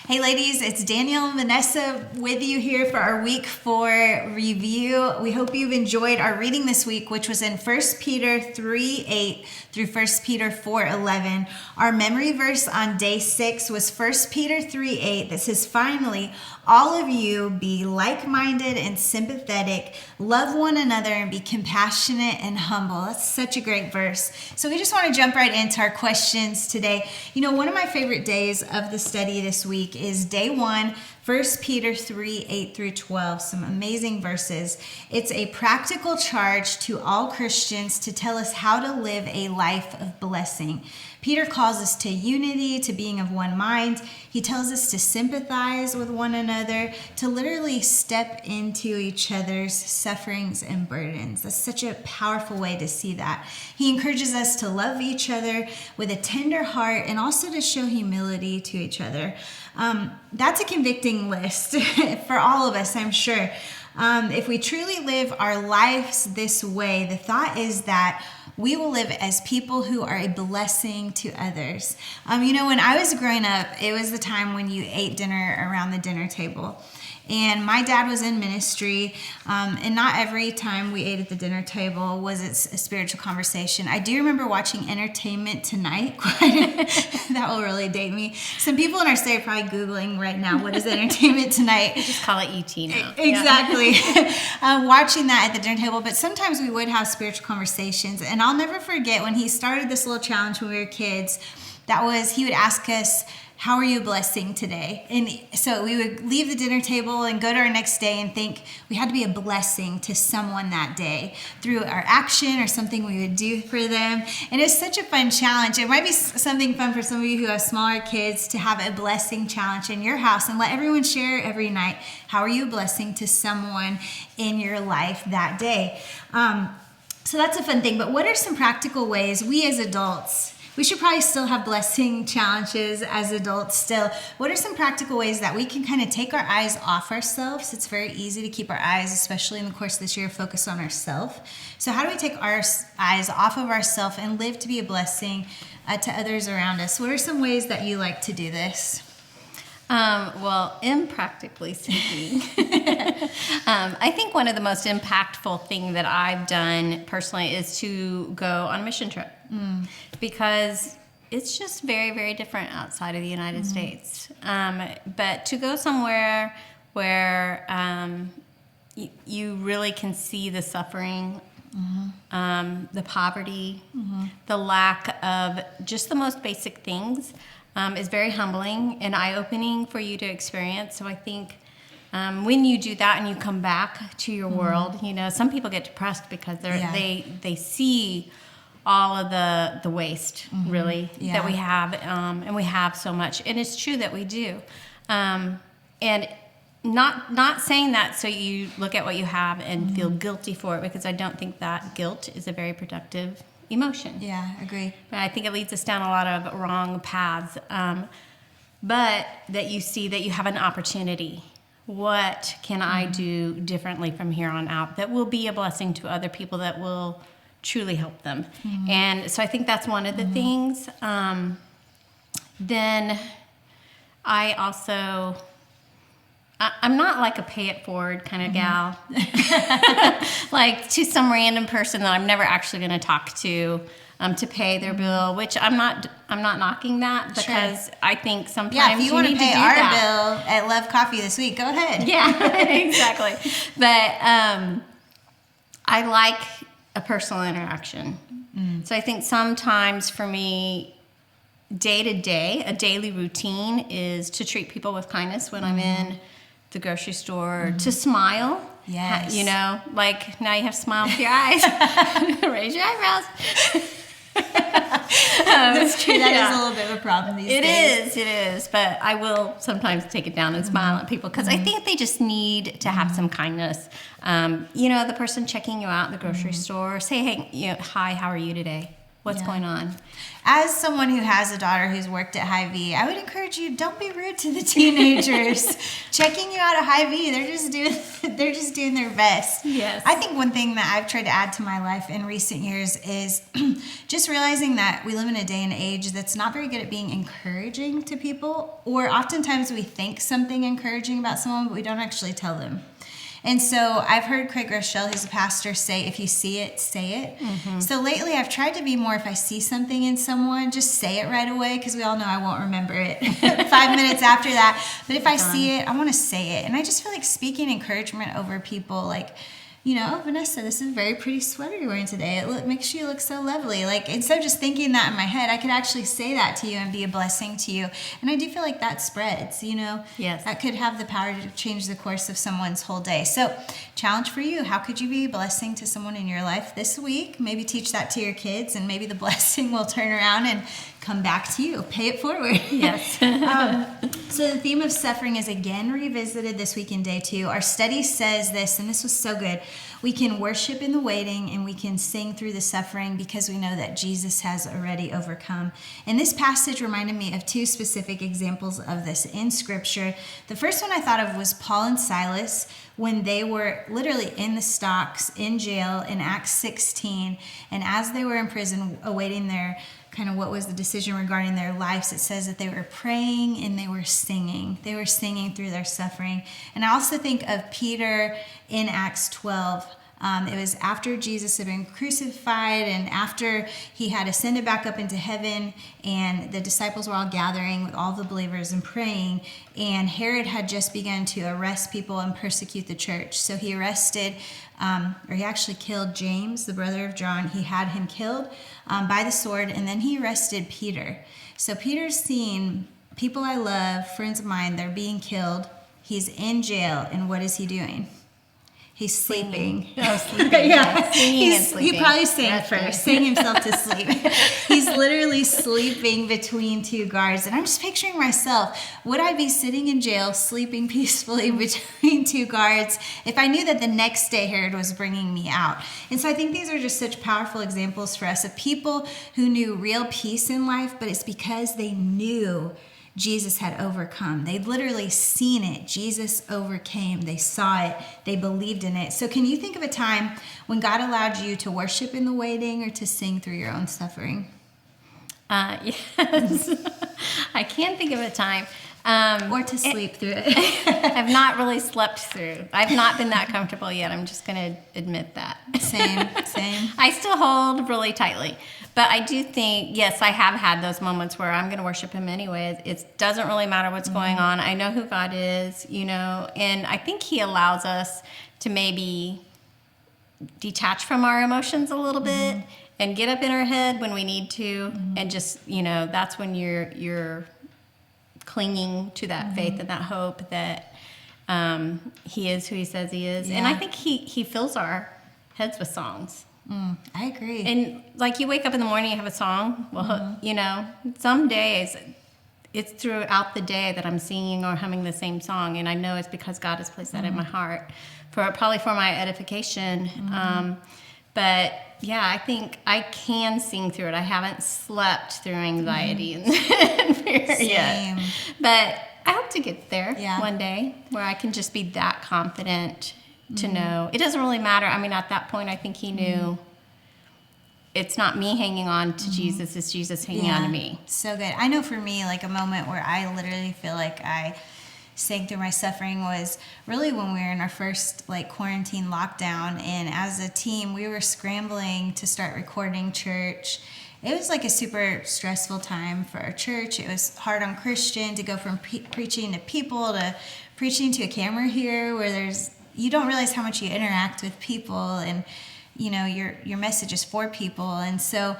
Hey ladies, it's Danielle and Vanessa with you here for our week 4 review. We hope you've enjoyed our reading this week, which was in 1 Peter 3:8 through 1 Peter 4:11. Our memory verse on day 6 was 1 Peter 3:8 that says, "Finally, all of you be like-minded and sympathetic, love one another and be compassionate and humble." That's such a great verse. So we just want to jump right into our questions today. You know, one of my favorite days of the study this week is day 1, 1 Peter 3:8 through 12. Some amazing verses. It's a practical charge to all Christians to tell us how to live a life of blessing. Peter calls us to unity, to being of one mind. He tells us to sympathize with one another, to literally step into each other's sufferings and burdens. That's such a powerful way to see that. He encourages us to love each other with a tender heart and also to show humility to each other. That's a convicting list for all of us, I'm sure. If we truly live our lives this way, the thought is that we will live as people who are a blessing to others. You know, when I was growing up, it was the time when you ate dinner around the dinner table. And my dad was in ministry, and not every time we ate at the dinner table was it a spiritual conversation. I do remember watching Entertainment Tonight. That will really date me. Some people in our state are probably Googling right now, what is Entertainment Tonight? We just call it ET now. Exactly. Watching that at the dinner table. But sometimes we would have spiritual conversations. And I'll never forget when he started this little challenge when we were kids. He would ask us, "How are you blessing today?" And so we would leave the dinner table and go to our next day and think we had to be a blessing to someone that day through our action or something we would do for them. And it's such a fun challenge. It might be something fun for some of you who have smaller kids to have a blessing challenge in your house and let everyone share every night. How are you a blessing to someone in your life that day? So that's a fun thing. But what are some practical ways we as adults, we should probably still have blessing challenges as adults still. What are some practical ways that we can kind of take our eyes off ourselves? It's very easy to keep our eyes, especially in the course of this year, focused on ourselves. So how do we take our eyes off of ourselves and live to be a blessing to others around us? What are some ways that you like to do this? Well, impractically speaking, I think one of the most impactful thing that I've done personally is to go on a mission trip. Because it's just very, very different outside of the United States. But to go somewhere where you really can see the suffering, the poverty, the lack of just the most basic things is very humbling and eye-opening for you to experience. So I think when you do that and you come back to your world, you know, some people get depressed because they see all of the waste, really, that we have, and we have so much. And it's true that we do. And not saying that so you look at what you have and feel guilty for it, because I don't think that guilt is a very productive emotion. Yeah, agree. I think it leads us down a lot of wrong paths. But that you see that you have an opportunity. What can I do differently from here on out that will be a blessing to other people, that will truly help them? And so I think that's one of the things. Then I also, I'm not like a pay it forward kind of gal, like to some random person that I'm never actually going to talk to pay their bill, which I'm not knocking that, because I think sometimes if you want to pay our that. bill at Love Coffee this week, go ahead. Yeah, exactly. But I like a personal interaction. So I think sometimes for me, day to day, a daily routine is to treat people with kindness when I'm in the grocery store, to smile. Yes. You know, like now you have to smile with your eyes. Raise your eyebrows. That's true. That is a little bit of a problem these days. It is. But I will sometimes take it down and smile at people, because I think they just need to have some kindness. You know, the person checking you out in the grocery store, say, hey, you know, hi, how are you today? What's going on? As someone who has a daughter who's worked at Hy-Vee, I would encourage you, don't be rude to the teenagers. Checking you out at Hy-Vee, they're just doing their best. Yes. I think one thing that I've tried to add to my life in recent years is just realizing that we live in a day and age that's not very good at being encouraging to people, or oftentimes we think something encouraging about someone, but we don't actually tell them. And so I've heard Craig Rochelle, who's a pastor, say, if you see it, say it. Mm-hmm. So lately I've tried to be more, if I see something in someone, just say it right away, because we all know I won't remember it 5 minutes after that. But if I see it, I want to say it. And I just feel like speaking encouragement over people, like, you know, oh, Vanessa, this is a very pretty sweater you're wearing today. It makes you look so lovely. Like, instead of just thinking that in my head, I could actually say that to you and be a blessing to you. And I do feel like that spreads, you know. Yes. That could have the power to change the course of someone's whole day. So, challenge for you. How could you be a blessing to someone in your life this week? Maybe teach that to your kids, and maybe the blessing will turn around and come back to you. Pay it forward. Yes. So the theme of suffering is again revisited this week in day 2. Our study says this, and this was so good. We can worship in the waiting, and we can sing through the suffering because we know that Jesus has already overcome. And this passage reminded me of 2 specific examples of this in Scripture. The first one I thought of was Paul and Silas when they were literally in the stocks, in jail, in Acts 16. And as they were in prison awaiting their kind of what was the decision regarding their lives, it says that they were praying and they were singing. They were singing through their suffering. And I also think of Peter in Acts 12. It was after Jesus had been crucified and after he had ascended back up into heaven, and the disciples were all gathering with all the believers and praying, and Herod had just begun to arrest people and persecute the church. So he arrested, or he actually killed James, the brother of John. He had him killed by the sword, and then he arrested Peter. So Peter's seeing people I love, friends of mine, they're being killed. He's in jail, and what is he doing? He's sleeping. Oh, sleeping. Yeah. Singing and sleeping. He probably sang first, sang himself to sleep. He's literally sleeping between 2 guards. And I'm just picturing myself. Would I be sitting in jail, sleeping peacefully between 2 guards if I knew that the next day Herod was bringing me out? And so I think these are just such powerful examples for us of people who knew real peace in life, but it's because they knew Jesus had overcome. They'd literally seen it. Jesus overcame. They saw it. They believed in it. So can you think of a time when God allowed you to worship in the waiting or to sing through your own suffering? Yes. I can think of a time. Or to sleep through it. I've not really slept through. I've not been that comfortable yet. I'm just going to admit that. Same. I still hold really tightly. But I do think, yes, I have had those moments where I'm going to worship him anyway. It doesn't really matter what's going on. I know who God is, you know, and I think he allows us to maybe detach from our emotions a little bit and get up in our head when we need to. And just, you know, that's when you're clinging to that faith and that hope that he is who he says he is. Yeah. And I think he fills our heads with songs. I agree. And like you wake up in the morning, you have a song. Well, you know, some days it's throughout the day that I'm singing or humming the same song. And I know it's because God has placed that in my heart probably for my edification. But yeah, I think I can sing through it. I haven't slept through anxiety and fear yet. But I hope to get there one day where I can just be that confident to know. It doesn't really matter. I mean, at that point, I think he knew it's not me hanging on to Jesus, it's Jesus hanging on to me. So good. I know for me, like a moment where I literally feel like I sang through my suffering was really when we were in our first like quarantine lockdown, and as a team we were scrambling to start recording church. It was like a super stressful time for our church. It was hard on Christian to go from preaching to people to preaching to a camera here where you don't realize how much you interact with people, and you know your message is for people. And so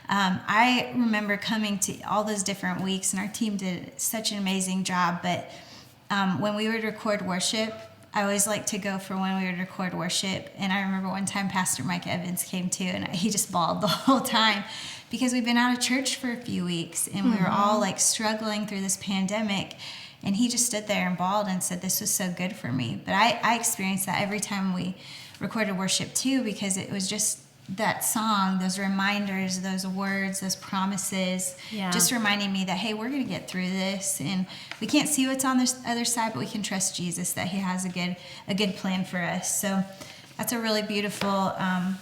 I remember coming to all those different weeks, and our team did such an amazing job. But when we would record worship, I always like to go for when we would record worship. And I remember one time Pastor Mike Evans came too, and he just bawled the whole time because we'd been out of church for a few weeks, and we were all like struggling through this pandemic. And he just stood there and bawled and said, "This was so good for me." But I experienced that every time we recorded worship too, because it was just that song, those reminders, those words, those promises, just reminding me that, hey, we're going to get through this, and we can't see what's on the other side, but we can trust Jesus that he has a good plan for us. So that's a really beautiful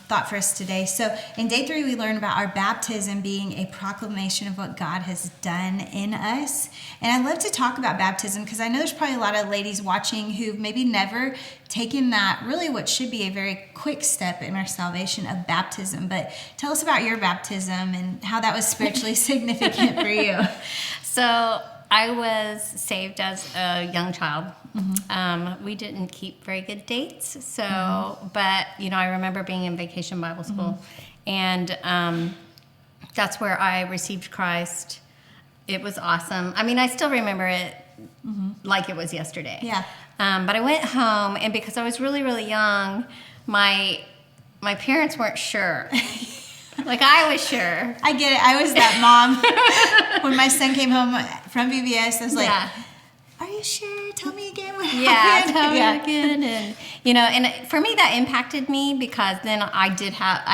thought for us today. So in day 3, we learned about our baptism being a proclamation of what God has done in us. And I'd love to talk about baptism because I know there's probably a lot of ladies watching who've maybe never taken that, really what should be a very quick step in our salvation of baptism. But tell us about your baptism and how that was spiritually significant for you. So I was saved as a young child. We didn't keep very good dates. So, but, I remember being in Vacation Bible School, and that's where I received Christ. It was awesome. I mean, I still remember it like it was yesterday. Yeah. But I went home, and because I was really, really young, my parents weren't sure. Like, I was sure. I get it. I was that mom. When my son came home from VBS, I was like, are you sure? Tell me again what happened. Tell me again. And, and for me, that impacted me because then I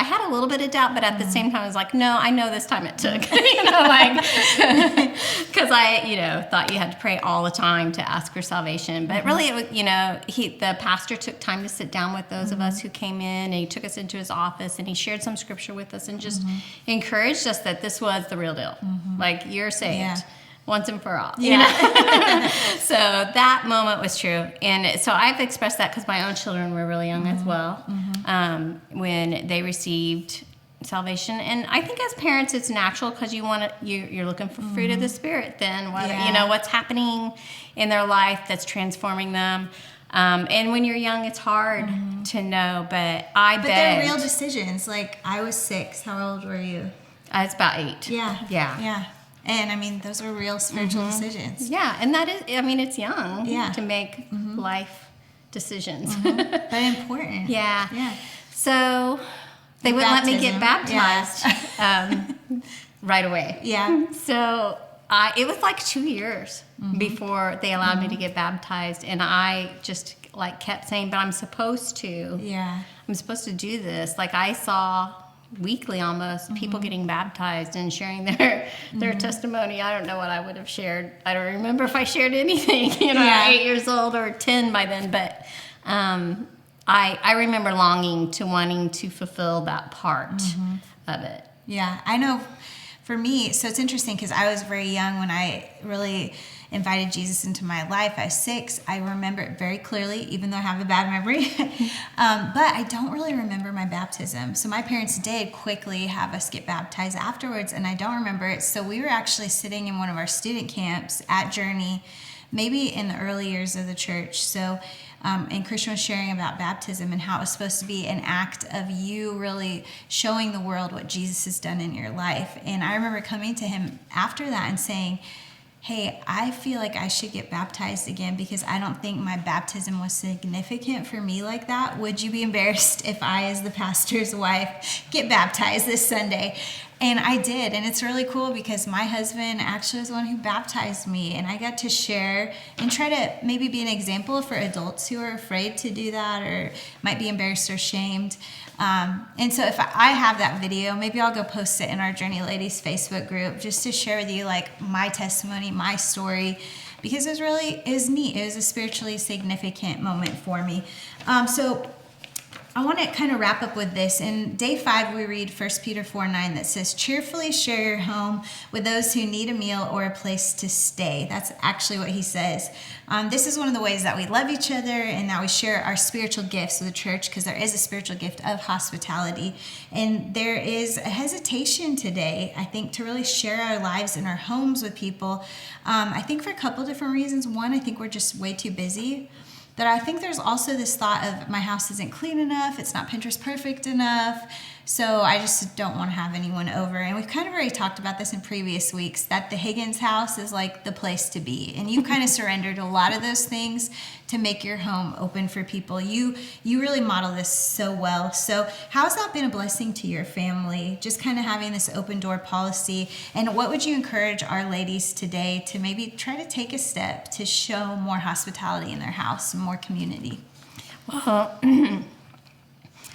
had a little bit of doubt, but at the same time, I was like, no, I know this time it took. Because I, thought you had to pray all the time to ask for salvation. But really, it was, the pastor took time to sit down with those of us who came in, and he took us into his office, and he shared some scripture with us and just encouraged us that this was the real deal. Like, you're saved. Yeah. Once and for all. So that moment was true. And so I've expressed that because my own children were really young as well when they received salvation. And I think as parents, it's natural because you're looking for fruit of the Spirit then. What's happening in their life that's transforming them. And when you're young, it's hard to know. But they're real decisions. Like, I was 6. How old were you? I was about 8. Yeah. And I mean, those are real spiritual decisions. Yeah, and that is, it's young to make life decisions. But important. Yeah. So they wouldn't let me get baptized right away. Yeah. So it was like 2 years before they allowed me to get baptized. And I just kept saying, but I'm supposed to. Yeah. I'm supposed to do this. Like, I saw weekly almost people getting baptized and sharing their testimony. I don't know what I would have shared. I don't remember if I shared anything, 8 years old or 10 by then, but I remember wanting to fulfill that part of it. Yeah, I know for me, so it's interesting because I was very young when I really invited Jesus into my life. I was 6. I remember it very clearly, even though I have a bad memory. But I don't really remember my baptism. So my parents did quickly have us get baptized afterwards, and I don't remember it. So we were actually sitting in one of our student camps at Journey, maybe in the early years of the church. So, and Christian was sharing about baptism and how it was supposed to be an act of you really showing the world what Jesus has done in your life. And I remember coming to him after that and saying, hey, I feel like I should get baptized again because I don't think my baptism was significant for me like that. Would you be embarrassed if I, as the pastor's wife, get baptized this Sunday? And I did, and it's really cool because my husband actually was the one who baptized me, and I got to share and try to maybe be an example for adults who are afraid to do that or might be embarrassed or ashamed. And so if I have that video, maybe I'll go post it in our Journey Ladies Facebook group just to share with you my testimony, my story, because it was neat. It was a spiritually significant moment for me. So I want to kind of wrap up with this. In day 5, we read 1 Peter 4:9 that says, cheerfully share your home with those who need a meal or a place to stay. That's actually what he says. This is one of the ways that we love each other and that we share our spiritual gifts with the church, because there is a spiritual gift of hospitality. And there is a hesitation today, I think, to really share our lives and our homes with people. I think for a couple different reasons. One, I think we're just way too busy. But I think there's also this thought of my house isn't clean enough, it's not Pinterest perfect enough, so I just don't want to have anyone over. And we've kind of already talked about this in previous weeks, that the Higgins house is like the place to be. And you kind of surrendered a lot of those things to make your home open for people. You really model this so well. So how's that been a blessing to your family, just kind of having this open door policy? And what would you encourage our ladies today to maybe try to take a step to show more hospitality in their house and more community? Well,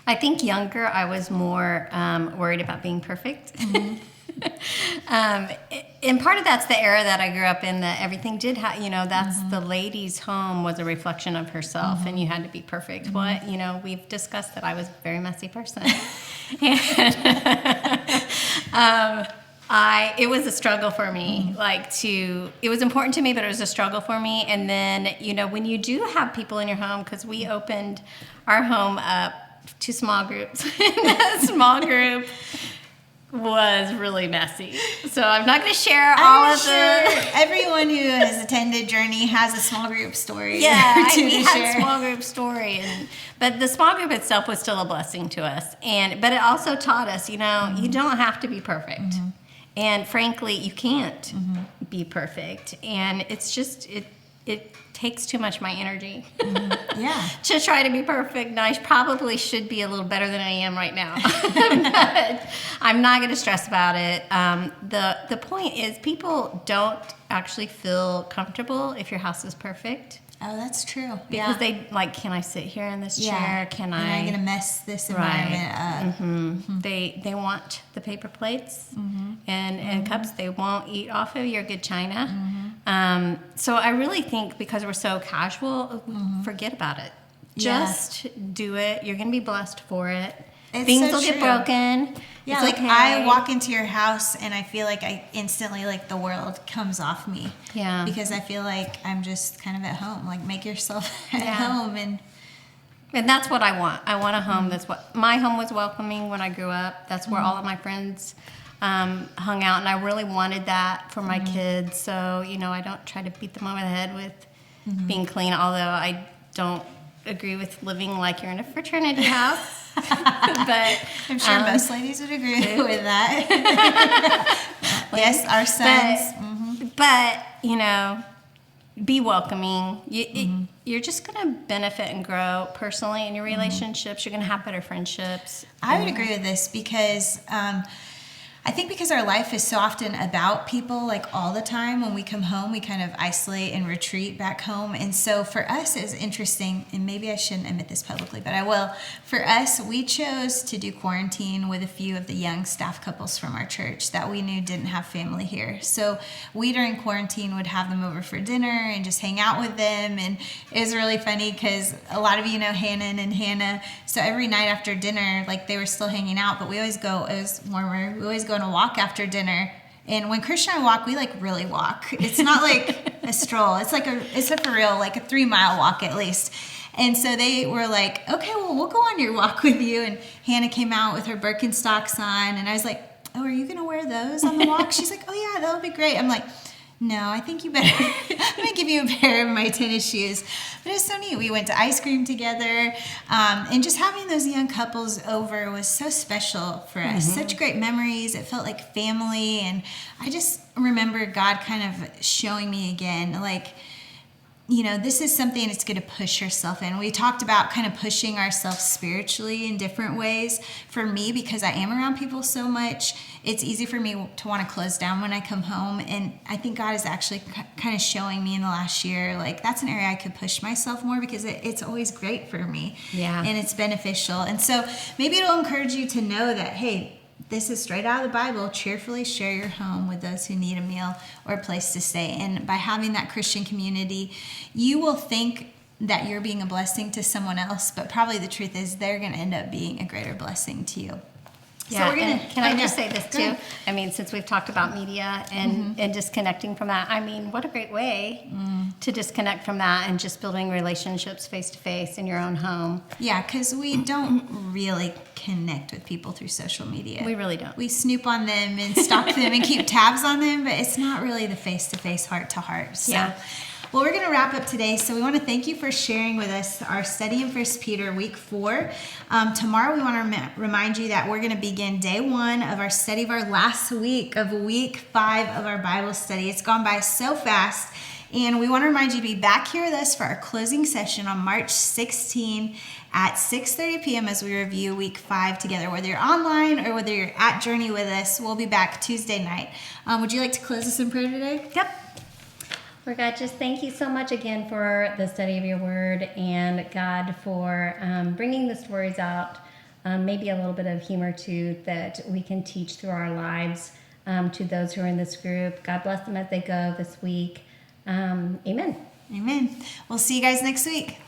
I think younger, I was more worried about being perfect. And part of that's the era that I grew up in, that everything did have, that's the lady's home was a reflection of herself, and you had to be perfect. Well, we've discussed that I was a very messy person. And it was a struggle for me, it was important to me, but it was a struggle for me. And then, when you do have people in your home, because we opened our home up to small groups, and that small group was really messy. So I'm not going to share all of everyone who has attended Journey has a small group story. Yeah, we had a small group story, but the small group itself was still a blessing to us. But it also taught us, you don't have to be perfect. And frankly, you can't be perfect. And it's just, it takes too much of my energy to try to be perfect. And I probably should be a little better than I am right now. But I'm not going to stress about it. The point is, people don't actually feel comfortable if your house is perfect. Oh, that's true. Because they can I sit here in this chair? Am I going to mess this environment up? They want the paper plates and cups. They won't eat off of your good china. So I really think, because we're so casual, forget about it. Just do it. You're going to be blessed for it. Things will get broken. Yeah, it's okay. I walk into your house and I feel like I instantly, the world comes off me. Yeah. Because I feel like I'm just kind of at home. Make yourself at home. And that's what I want. I want a home that's what my home was welcoming when I grew up. That's where all of my friends hung out. And I really wanted that for my kids. So, I don't try to beat them over the head with being clean, although I don't agree with living like you're in a fraternity house. But I'm sure most ladies would agree with that. Yes, our sons. But be welcoming. You're just going to benefit and grow personally in your relationships. You're going to have better friendships. I would agree with this because I think because our life is so often about people, all the time, when we come home, we kind of isolate and retreat back home. And so for us, it's interesting, and maybe I shouldn't admit this publicly, but I will. For us, we chose to do quarantine with a few of the young staff couples from our church that we knew didn't have family here. So we, during quarantine, would have them over for dinner and just hang out with them. And it was really funny because a lot of you know Hannah and Hannah. So every night after dinner, they were still hanging out, but we always go, it was warmer, we always go on a walk after dinner. And when Christian and I walk, we really walk. It's not like a stroll. It's it's a for real, a 3-mile walk at least. And so they were like, okay, well, we'll go on your walk with you. And Hannah came out with her Birkenstocks on. And I was like, oh, are you going to wear those on the walk? She's like, oh yeah, that'll be great. I'm like, no, I think you better, I'm going to give you a pair of my tennis shoes. But it was so neat. We went to ice cream together. And just having those young couples over was so special for us. Such great memories. It felt like family. And I just remember God kind of showing me again, this is something that's going to push yourself in. We talked about kind of pushing ourselves spiritually in different ways. For me, because I am around people so much, it's easy for me to want to close down when I come home. And I think God is actually kind of showing me in the last year, that's an area I could push myself more, because it's always great for me. Yeah. And it's beneficial. And so maybe it'll encourage you to know that, hey, this is straight out of the Bible. Cheerfully share your home with those who need a meal or a place to stay. And by having that Christian community, you will think that you're being a blessing to someone else, but probably the truth is they're going to end up being a greater blessing to you. Yeah, so can I just say this too? I mean, since we've talked about media and disconnecting from that, what a great way to disconnect from that and just building relationships face to face in your own home. Yeah, because we don't really connect with people through social media. We really don't. We snoop on them and stalk them and keep tabs on them, but it's not really the face-to-face, heart-to-heart. So. Yeah. Well, we're going to wrap up today, so we want to thank you for sharing with us our study in 1 Peter week 4. Tomorrow we want to remind you that we're going to begin day 1 of our study of our last week of week 5 of our Bible study. It's gone by so fast, and we want to remind you to be back here with us for our closing session on March 16 at 6:30 p.m. as we review week 5 together. Whether you're online or whether you're at Journey with us, we'll be back Tuesday night. Would you like to close us in prayer today? Yep. Lord God, just thank you so much again for the study of your word, and God, for bringing the stories out maybe a little bit of humor too that we can teach through our lives to those who are in this group. God bless them as they go this week. Amen. Amen. We'll see you guys next week.